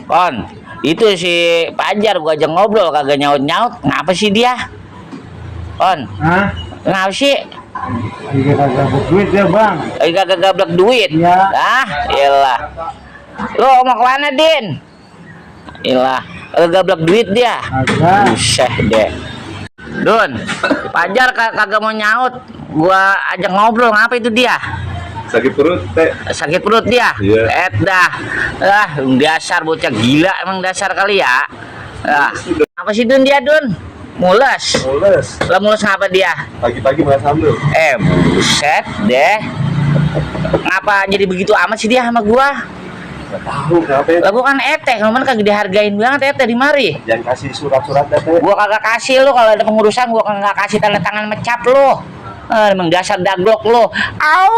Kon, itu si Pajar gua aja ngobrol kagak nyaut-nyaut. Ngapa sih dia? Kon, Hah? ngapa sih? Iya kagak duit ya bang. Kagak gablek duit. Iya. Ah, iyalah. Lo mau kemana, Din? Iyalah, kagak gablek duit dia. Agak. Buset deh. Dun, Pajar kagak mau nyaut. Gua ajak ngobrol, ngapa itu dia? Sakit perut, teh. Sakit perut dia? Iya. Dah. Dasar bocah gila emang dasar kali ya. Apa sih Dun dia, Dun? Mules. Mules. Lah mules ngapa dia? Pagi-pagi malah sambel. Buset deh. Ngapa jadi begitu amat sih dia sama gua? Gak tahu kenapa ya. Lah gua kan eteh, ngomong kagak dihargain banget eteh di mari. Jangan kasih surat-surat teh. Gua kagak kasih lu kalau ada pengurusan, gua kagak kasih tanda tangan mecap lu. Emang dasar daglok lu. Au!